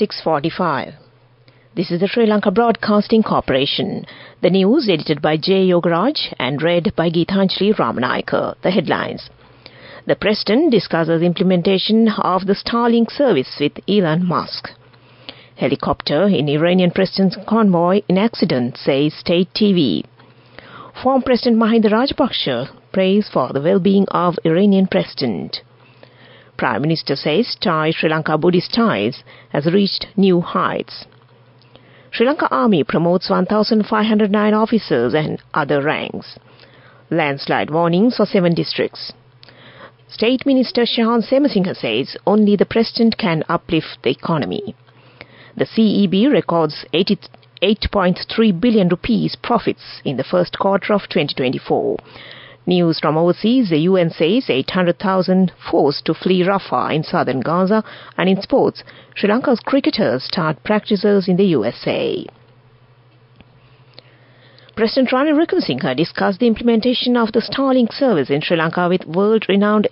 6:45. This is the Sri Lanka Broadcasting Corporation. The news edited by J. Yogaraj and read by Geethanjali Ramanayaka. The headlines. The President discusses implementation of the Starlink service with Elon Musk. Helicopter in Iranian President's convoy in accident, says State TV. Former President Mahinda Rajapaksa prays for the well-being of Iranian President. Prime Minister says Thai-Sri Lanka Buddhist ties has reached new heights. Sri Lanka Army promotes 1,509 officers and other ranks. Landslide warnings for 7 districts. State Minister Shahan Semasinghe says only the President can uplift the economy. The CEB records 8.3 billion rupees profits in the first quarter of 2024. News from overseas, the UN says 800,000 forced to flee Rafah in southern Gaza, and in sports, Sri Lanka's cricketers start practices in the USA. President Ranil Wickremesinghe discussed the implementation of the Starlink service in Sri Lanka with world-renowned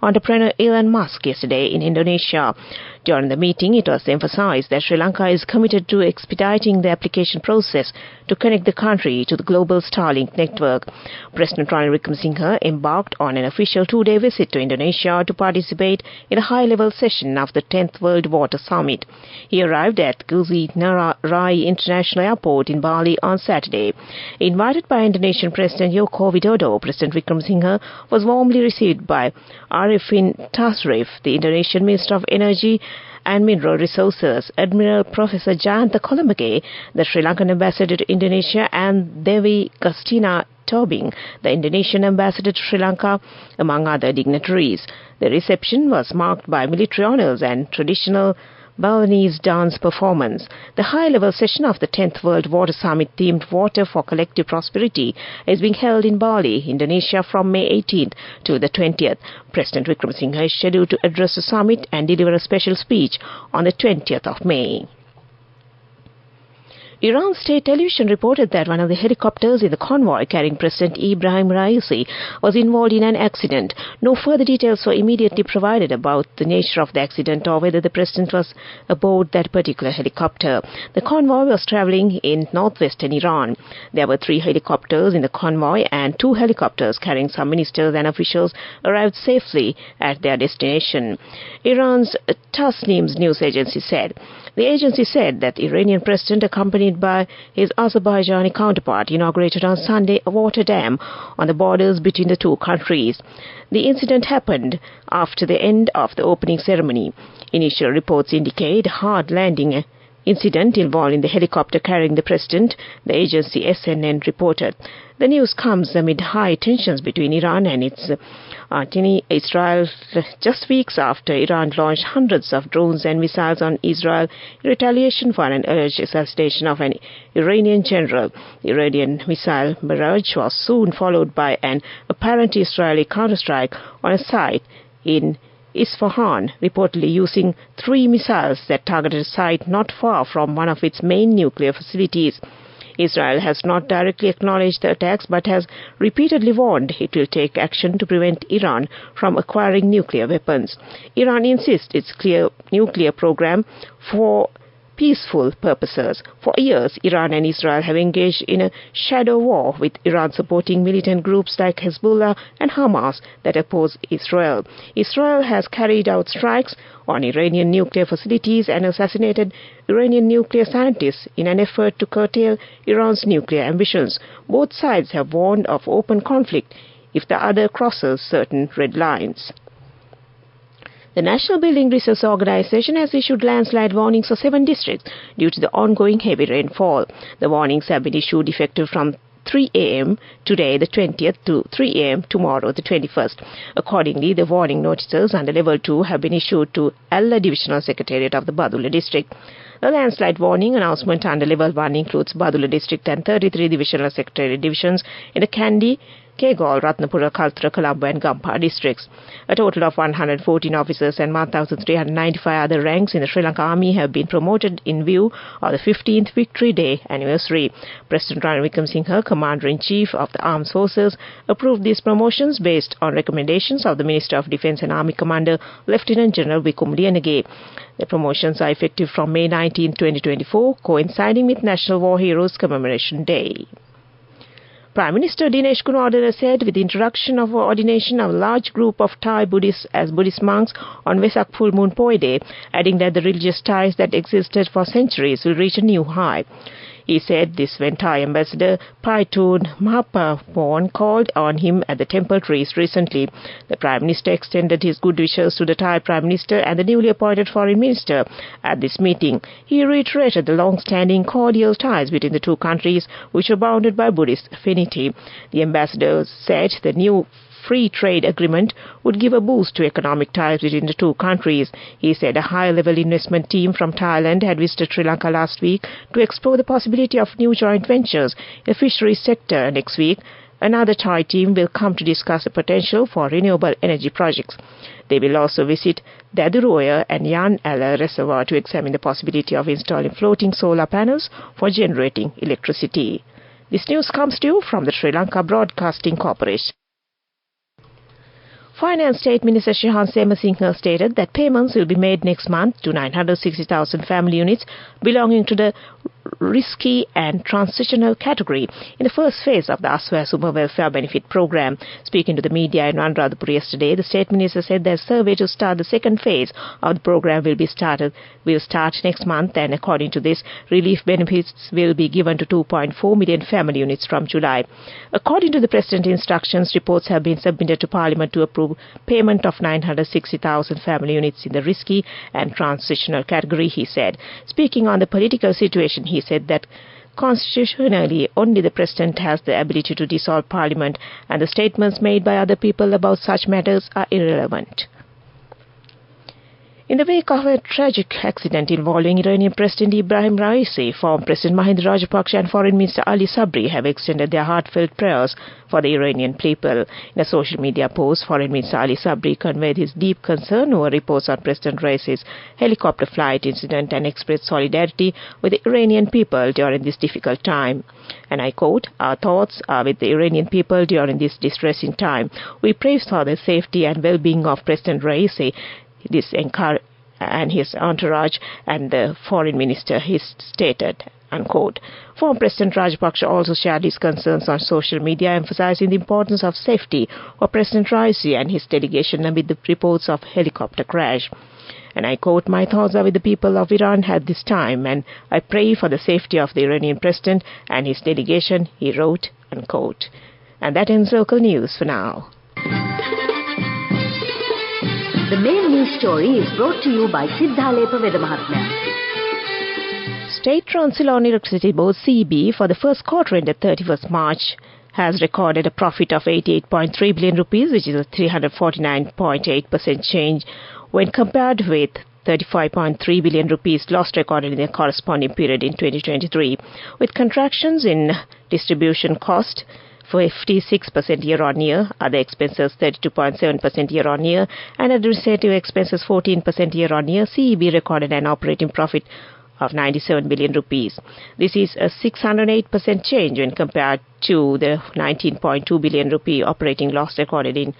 entrepreneur Elon Musk yesterday in Indonesia. During the meeting, it was emphasized that Sri Lanka is committed to expediting the application process to connect the country to the global Starlink network. President Ranil Wickremesinghe embarked on an official 2-day visit to Indonesia to participate in a high-level session of the 10th World Water Summit. He arrived at Gusi Ngurah Rai International Airport in Bali on Saturday. Invited by Indonesian President Joko Widodo, President Wickremesinghe was warmly received by Arifin Tasrif, the Indonesian Minister of Energy and Mineral Resources, Admiral Professor Jayantha Colombage, the Sri Lankan Ambassador to Indonesia, and Dewi Gustina Tobing, the Indonesian Ambassador to Sri Lanka, among other dignitaries. The reception was marked by military honours and traditional Balinese dance performance. The high-level session of the 10th World Water Summit themed Water for Collective Prosperity is being held in Bali, Indonesia from May 18th to the 20th. President Wickremesinghe is scheduled to address the summit and deliver a special speech on the 20th of May. Iran state television reported that one of the helicopters in the convoy carrying President Ibrahim Raisi was involved in an accident. No further details were immediately provided about the nature of the accident or whether the President was aboard that particular helicopter. The convoy was travelling in northwestern Iran. There were 3 helicopters in the convoy, and 2 helicopters carrying some ministers and officials arrived safely at their destination. Iran's Tasnim news agency said. The agency said that the Iranian President, accompanied by his Azerbaijani counterpart, inaugurated on Sunday a water dam on the borders between the two countries. The incident happened after the end of the opening ceremony. Initial reports indicate a hard landing incident involving the helicopter carrying the President, the agency SNN reported. The news comes amid high tensions between Iran and its enemy Israel, just weeks after Iran launched hundreds of drones and missiles on Israel in retaliation for an alleged assassination of an Iranian general. The Iranian missile barrage was soon followed by an apparent Israeli counterstrike on a site in Isfahan, reportedly using 3 missiles that targeted a site not far from one of its main nuclear facilities. Israel has not directly acknowledged the attacks but has repeatedly warned it will take action to prevent Iran from acquiring nuclear weapons. Iran insists its nuclear program for peaceful purposes. For years, Iran and Israel have engaged in a shadow war, with Iran supporting militant groups like Hezbollah and Hamas that oppose Israel. Israel has carried out strikes on Iranian nuclear facilities and assassinated Iranian nuclear scientists in an effort to curtail Iran's nuclear ambitions. Both sides have warned of open conflict if the other crosses certain red lines. The National Building Resource Organization has issued landslide warnings for 7 districts due to the ongoing heavy rainfall. The warnings have been issued effective from 3 a.m. today, the 20th, to 3 a.m. tomorrow, the 21st. Accordingly, the warning notices under Level 2 have been issued to Alla Divisional Secretariat of the Badulla District. A landslide warning announcement under Level 1 includes Badula District and 33 Divisional Secretariat divisions in the Kandy, Kegalle, Ratnapura, Kaltra, Colombo and Gampa districts. A total of 114 officers and 1,395 other ranks in the Sri Lanka Army have been promoted in view of the 15th Victory Day anniversary. President Ranil Wickremesinghe, Commander-in-Chief of the Armed Forces, approved these promotions based on recommendations of the Minister of Defence and Army Commander, Lieutenant General Wikum Liyanage. The promotions are effective from May 19, 2024, coinciding with National War Heroes Commemoration Day. Prime Minister Dinesh Gunawardena said with the introduction of ordination of a large group of Thai Buddhists as Buddhist monks on Vesak Full Moon Poi Day, adding that the religious ties that existed for centuries will reach a new high. He said this when Thai Ambassador Paitun Mahapaporn called on him at the temple trees recently. The Prime Minister extended his good wishes to the Thai Prime Minister and the newly appointed Foreign Minister at this meeting. He reiterated the long-standing cordial ties between the two countries, which are bounded by Buddhist affinity. The ambassador said the new free trade agreement would give a boost to economic ties between the two countries. He said a high-level investment team from Thailand had visited Sri Lanka last week to explore the possibility of new joint ventures in the fisheries sector. Next week, another Thai team will come to discuss the potential for renewable energy projects. They will also visit Daduroya and Yan Ala Reservoir to examine the possibility of installing floating solar panels for generating electricity. This news comes to you from the Sri Lanka Broadcasting Corporation. Finance State Minister Shehan Semasinha stated that payments will be made next month to 960,000 family units belonging to the risky and transitional category in the first phase of the Aswaya Suma Welfare Benefit Program. Speaking to the media in Anuradhapura yesterday, the State Minister said that survey to start the second phase of the program will start next month, and according to this, relief benefits will be given to 2.4 million family units from July. According to the President's instructions, reports have been submitted to Parliament to approve payment of 960,000 family units in the risky and transitional category, he said. Speaking on the political situation, he said that constitutionally only the President has the ability to dissolve Parliament, and the statements made by other people about such matters are irrelevant. In the wake of a tragic accident involving Iranian President Ibrahim Raisi, former President Mahinda Rajapaksa and Foreign Minister Ali Sabri have extended their heartfelt prayers for the Iranian people. In a social media post, Foreign Minister Ali Sabri conveyed his deep concern over reports on President Raisi's helicopter flight incident and expressed solidarity with the Iranian people during this difficult time. And I quote, "Our thoughts are with the Iranian people during this distressing time. We pray for the safety and well-being of President Raisi, and his entourage and the foreign minister," he stated, unquote. Former President Rajapaksa also shared his concerns on social media, emphasizing the importance of safety for President Raisi and his delegation amid the reports of helicopter crash. And I quote, "My thoughts are with the people of Iran at this time, and I pray for the safety of the Iranian president and his delegation," he wrote, unquote. And that ends local news for now. The main news story is brought to you by Sinhala Mahatmya. State Transceylon Electricity Board CEB for the first quarter ended 31st March has recorded a profit of 88.3 billion rupees, which is a 349.8% change when compared with 35.3 billion rupees loss recorded in the corresponding period in 2023, with contractions in distribution cost 56% year-on-year, other expenses 32.7% year-on-year, and administrative expenses 14% year-on-year. CEB recorded an operating profit of 97 billion rupees. This is a 608% change when compared to the 19.2 billion rupee operating loss recorded in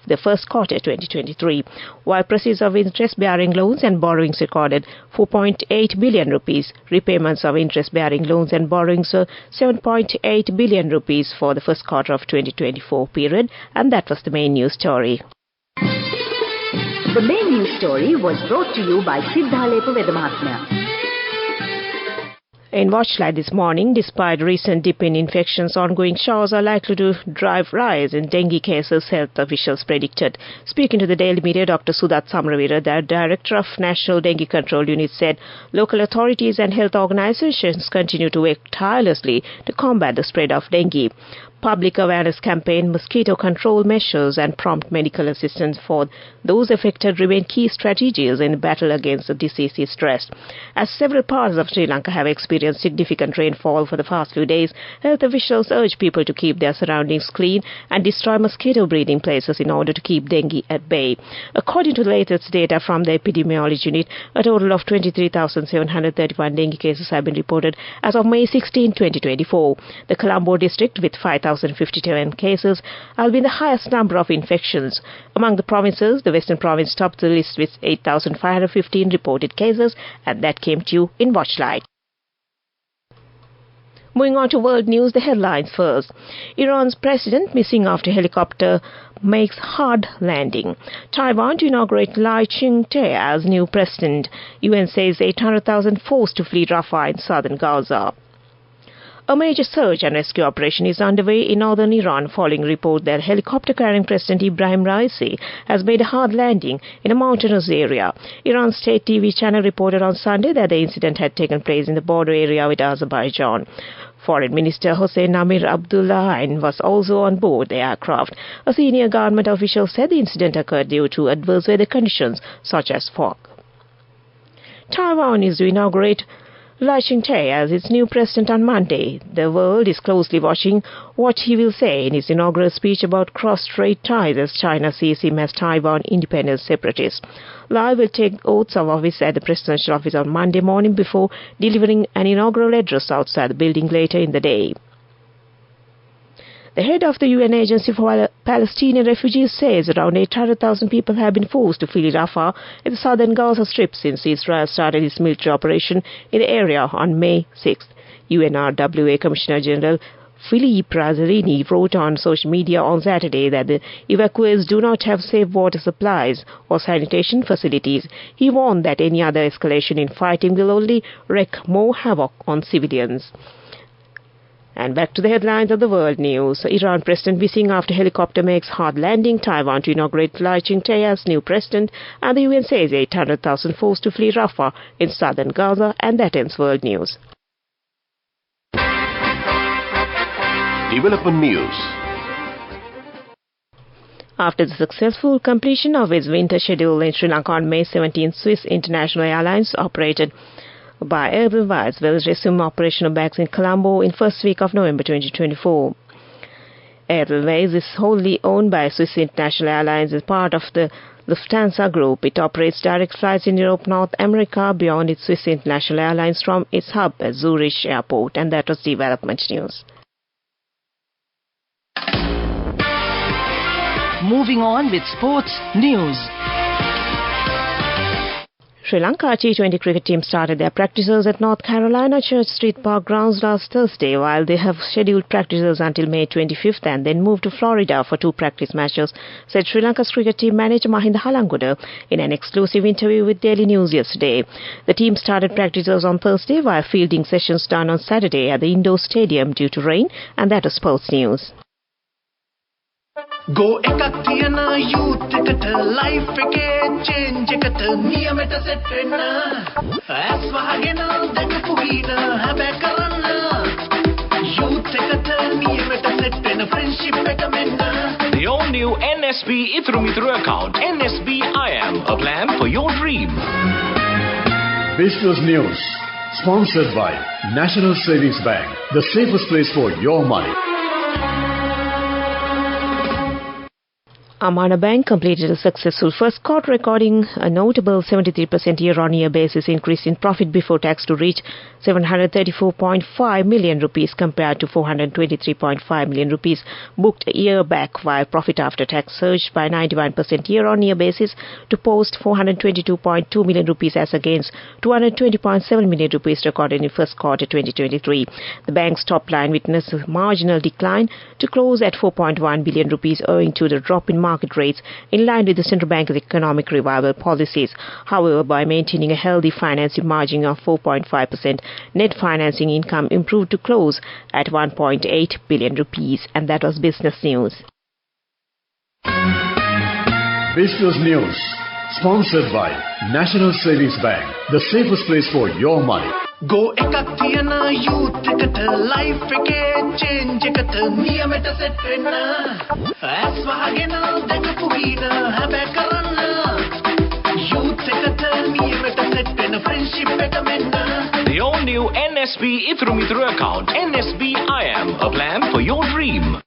the first quarter 2023, while proceeds of interest-bearing loans and borrowings recorded 4.8 billion rupees. Repayments of interest-bearing loans and borrowings were 7.8 billion rupees for the first quarter of 2024 period, and that was the main news story. The main news story was brought to you by Sinhala Mahatmya. In Watchlight this morning, despite recent dip in infections, ongoing showers are likely to drive rise in dengue cases, health officials predicted. Speaking to the Daily Media, Dr. Sudat Samravira, the Director of National Dengue Control Unit, said local authorities and health organizations continue to work tirelessly to combat the spread of dengue. public awareness campaign, mosquito control measures and prompt medical assistance for those affected remain key strategies in the battle against the disease is stressed. As several parts of Sri Lanka have experienced significant rainfall for the past few days, health officials urge people to keep their surroundings clean and destroy mosquito breeding places in order to keep dengue at bay. According to the latest data from the epidemiology unit, a total of 23,731 dengue cases have been reported as of May 16, 2024. The Colombo district, with 5,057 cases, has been the highest number of infections. Among the provinces, the Western Province topped the list with 8,515 reported cases, and that came to you in Watchlight. Moving on to world news, the headlines first. Iran's president missing after helicopter makes hard landing. Taiwan to inaugurate Lai Ching-te as new president. UN says 800,000 forced to flee Rafah in southern Gaza. A major search and rescue operation is underway in northern Iran following a report that a helicopter carrying President Ibrahim Raisi has made a hard landing in a mountainous area. Iran's state TV channel reported on Sunday that the incident had taken place in the border area with Azerbaijan. Foreign Minister Hossein Amir Abdullahian was also on board the aircraft. A senior government official said the incident occurred due to adverse weather conditions such as fog. Taiwan is to inaugurate Lai Ching-te as its new president on Monday. The world is closely watching what he will say in his inaugural speech about cross-strait ties as China sees him as Taiwan independent separatist. Lai will take oaths of office at the presidential office on Monday morning before delivering an inaugural address outside the building later in the day. The head of the UN Agency for Palestinian Refugees says around 800,000 people have been forced to flee Rafah in the southern Gaza Strip since Israel started its military operation in the area on May 6th. UNRWA Commissioner General Philippe Razzarini wrote on social media on Saturday that the evacuees do not have safe water supplies or sanitation facilities. He warned that any other escalation in fighting will only wreak more havoc on civilians. And back to the headlines of the world news. Iran president missing after helicopter makes hard landing. Taiwan to inaugurate Lai Ching-te as new president. And the UN says 800,000 forced to flee Rafah in southern Gaza. And that ends world news. Development news. After the successful completion of its winter schedule in Sri Lanka on May 17, Swiss International Airlines operated by Edelweiss will resume operational bags in Colombo in first week of November 2024. Edelweiss is wholly owned by Swiss International Airlines as part of the Lufthansa Group. It operates direct flights in Europe, North America beyond its Swiss International Airlines from its hub at Zurich Airport. And that was development news. Moving on with sports news. Sri Lanka T20 cricket team started their practices at North Carolina Church Street Park grounds last Thursday, while they have scheduled practices until May 25th and then moved to Florida for 2 practice matches, said Sri Lanka's cricket team manager Mahinda Halanguda in an exclusive interview with Daily News yesterday. The team started practices on Thursday while fielding sessions done on Saturday at the indoor stadium due to rain, and that was sports news. Go ekak tiyana youth eකට life එකේ change එකට නියමෙට set වෙන්න as වහගෙන දැකපු ගීත හැබැ කරන්න youth එකට නියමෙට set වෙන friendship එක මෙන්න. The all-new NSB Ithru Mithru account, NSB IM, a plan for your dream. Business News, sponsored by National Savings Bank, the safest place for your money. Amana Bank completed a successful first quarter, recording a notable 73% year-on-year basis increase in profit before tax to reach 734.5 million rupees compared to 423.5 million rupees booked a year back, while profit after tax surged by 91% year-on-year basis to post 422.2 million rupees as against 220.7 million rupees recorded in first quarter 2023. The bank's top line witnessed a marginal decline to close at 4.1 billion rupees owing to the drop in market rates in line with the central bank's economic revival policies. However, by maintaining a healthy financing margin of 4.5%, net financing income improved to close at 1.8 billion rupees. And that was business news. Business News, sponsored by National Savings Bank, the safest place for your money. Go එකක් තියන youth එකට life එකේ change එකට නියමෙට set වෙන්න ඇස් වහගෙන දැකපු ගීන හැබැයි කරන්න youth එකට නියමෙට set වෙන friendship එක මෙන්න The all-new NSB Ithru Mithru account. NSB IM, a plan for your dream.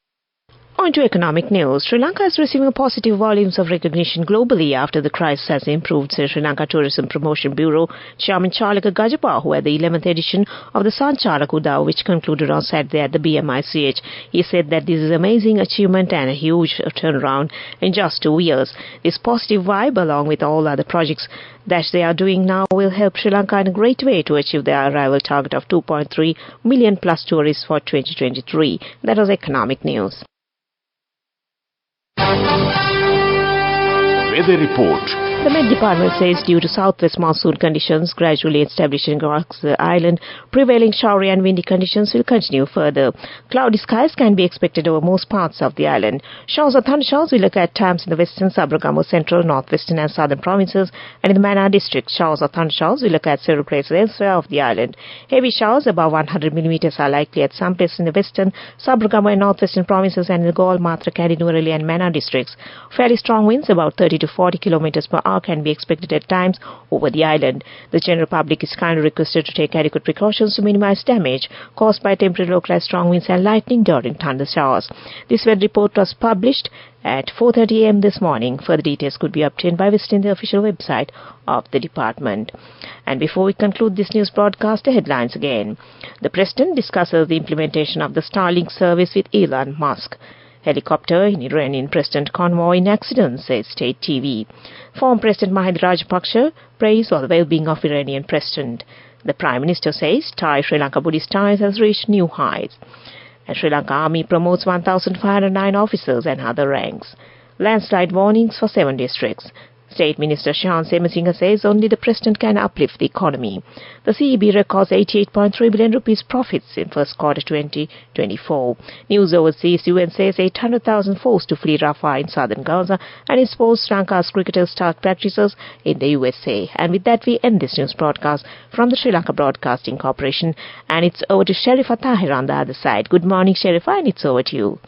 On to economic news. Sri Lanka is receiving positive volumes of recognition globally after the crisis has improved, says Sri Lanka Tourism Promotion Bureau Chairman Charlaka Gajapa, who at the 11th edition of the Sanchalak Udav, which concluded on Saturday at the BMICH. He said that this is an amazing achievement and a huge turnaround in just 2 years. This positive vibe, along with all other projects that they are doing now, will help Sri Lanka in a great way to achieve their arrival target of 2.3 million plus tourists for 2023. That was economic news. Weather report. The Met Department says due to southwest monsoon conditions gradually establishing across the island, prevailing showery and windy conditions will continue further. Cloudy skies can be expected over most parts of the island. Showers or thunderstorms will occur at times in the western, Sabaragamu, central, northwestern and southern provinces, and in the Mannar district, showers or thunderstorms will occur at several places elsewhere of the island. Heavy showers above 100 millimeters are likely at some places in the western, Sabaragamu and northwestern provinces and in the Galle, Matra, Kandy, Nuwara Eliya and Mannar districts. Fairly strong winds, about 30 to 40 kilometers per hour, can be expected at times over the island. The general public is kindly requested to take adequate precautions to minimize damage caused by temporary localized strong winds and lightning during thunder showers. This weather report was published at 4:30 a.m. this morning. Further details could be obtained by visiting the official website of the department. And before we conclude this news broadcast, the headlines again. The President discusses the implementation of the Starlink service with Elon Musk. Helicopter in Iranian President convoy in accident, says State TV. Former President Mahinda Rajapaksa praised for the well-being of Iranian President. The Prime Minister says Thai-Sri Lanka Buddhist ties has reached new heights. And Sri Lanka Army promotes 1,509 officers and other ranks. Landslide warnings for 7 districts. State Minister Shan Semasinga says only the President can uplift the economy. The CEB records 88.3 billion rupees profits in first quarter 2024. News overseas, UN says 800,000 forced to flee Rafah in southern Gaza, and in sports, Sri Lanka's cricketers start practices in the USA. And with that, we end this news broadcast from the Sri Lanka Broadcasting Corporation. And it's over to Sharifa Tahir on the other side. Good morning, Sharifa, and it's over to you.